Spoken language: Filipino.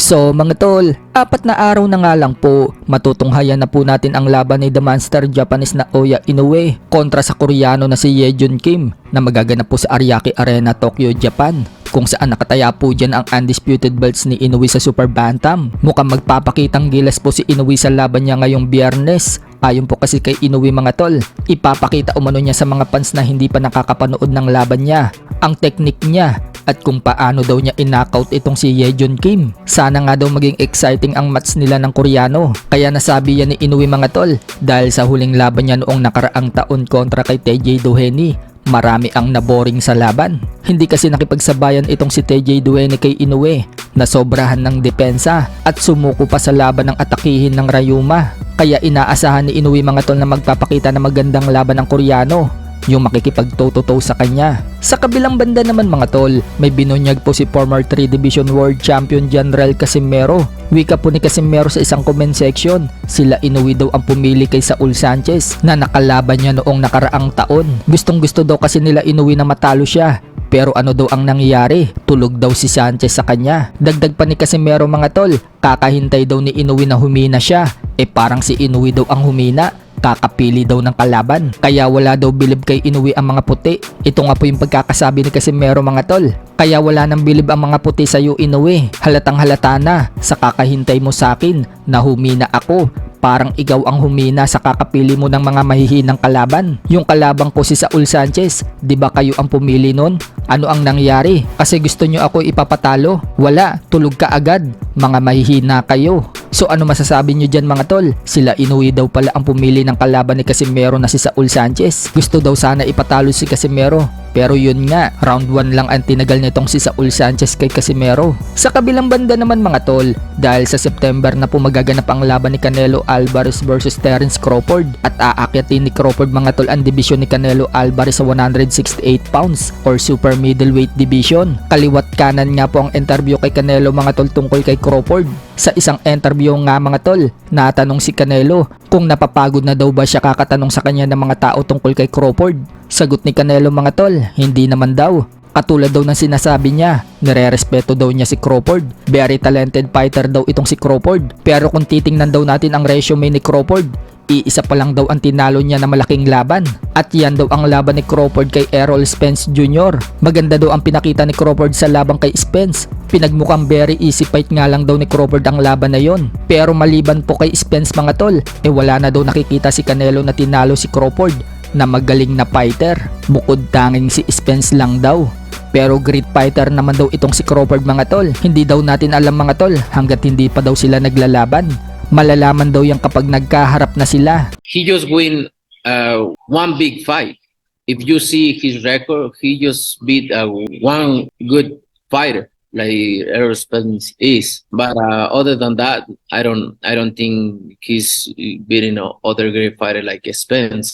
So mga tol, 4 na araw na nga lang po, matutunghayan na po natin ang laban ni The Monster Japanese na Oya Inoue kontra sa Koreano na si Yejun Kim na magaganap po sa Ariake Arena, Tokyo, Japan, kung saan nakataya po dyan ang undisputed belts ni Inoue sa Super Bantam. Mukhang magpapakitang gilas po si Inoue sa laban niya ngayong Biyernes. Ayon po kasi kay Inoue mga tol, ipapakita umano niya sa mga fans na hindi pa nakakapanood ng laban niya ang teknik niya at kung paano daw niya in-knockout itong si Yejun Kim. Sana nga daw maging exciting ang match nila ng Koreano. Kaya nasabi yan ni Inoue mga tol dahil sa huling laban niya noong nakaraang taon kontra kay TJ Doheny, marami ang naboring sa laban. Hindi kasi nakipagsabayan itong si TJ Doheny kay Inoue na sobrahan ng depensa at sumuko pa sa laban ng atakihin ng Rayuma. Kaya inaasahan ni Inoue mga tol na magpapakita ng magandang laban ng Koreano, yung makikipagtototo sa kanya. Sa kabilang banda naman mga tol, may binunyag po si former 3 Division World Champion General Casimero. Wika po ni Casimero sa isang comment section, sila Inoue daw ang pumili kay Saul Sanchez na nakalaban niya noong nakaraang taon. Gustong gusto daw kasi nila Inoue na matalo siya. Pero ano daw ang nangyayari? Tulog daw si Sanchez sa kanya. Dagdag pa ni Casimero mga tol, kakahintay daw ni Inoue na humina siya. Parang si Inoue daw ang humina, kakapili daw ng kalaban. Kaya wala daw bilib kay Inoue ang mga puti. Ito nga po yung pagkakasabi ni Casimero mga tol. Kaya wala nang bilib ang mga puti sa iyo Inoue. Halatang halata na sa kakahintay mo sa akin na humina ako. Parang ikaw ang humina sa kakapili mo ng mga mahihinang kalaban. Yung kalabang ko si Saul Sanchez, di ba kayo ang pumili nun? Ano ang nangyari? Kasi gusto nyo ako ipapatalo? Wala, tulog ka agad. Mga mahihina kayo. So ano masasabi nyo dyan mga tol? Sila Inoue daw pala ang pumili ng kalaban ni Casimero na si Saul Sanchez. Gusto daw sana ipatalo si Casimero. Pero yun nga, round 1 lang ang tinagal nitong si Saul Sanchez kay Casimero. Sa kabilang banda naman mga tol, dahil sa September na po magaganap ang laban ni Canelo Alvarez versus Terence Crawford at aakyatin ni Crawford mga tol ang dibisyon ni Canelo Alvarez sa 168 pounds or super middleweight division. Kaliwat kanan nga po ang interview kay Canelo mga tol tungkol kay Crawford. Sa isang interview nga mga tol, natanong si Canelo kung napapagod na daw ba siya kakatanong sa kanya ng mga tao tungkol kay Crawford. Sagot ni Canelo mga tol, hindi naman daw. Katulad daw ng sinasabi niya, nire-respeto daw niya si Crawford. Very talented fighter daw itong si Crawford. Pero kung titingnan daw natin ang resume ni Crawford, iisa pa lang daw ang tinalo niya na malaking laban. At yan daw ang laban ni Crawford kay Errol Spence Jr. Maganda daw ang pinakita ni Crawford sa labang kay Spence. Pinagmukhang very easy fight nga lang daw ni Crawford ang laban na yon. Pero maliban po kay Spence mga tol, wala na daw nakikita si Canelo na tinalo si Crawford na magaling na fighter. Bukod tanging si Spence lang daw. Pero great fighter naman daw itong si Crawford mga tol. Hindi daw natin alam mga tol hanggat hindi pa daw sila naglalaban. Malalaman daw yan kapag nagkaharap na sila. He just win one big fight. If you see his record, he just beat one good fighter like Errol Spence is. But other than that, I don't think he's beating other great fighter like Spence.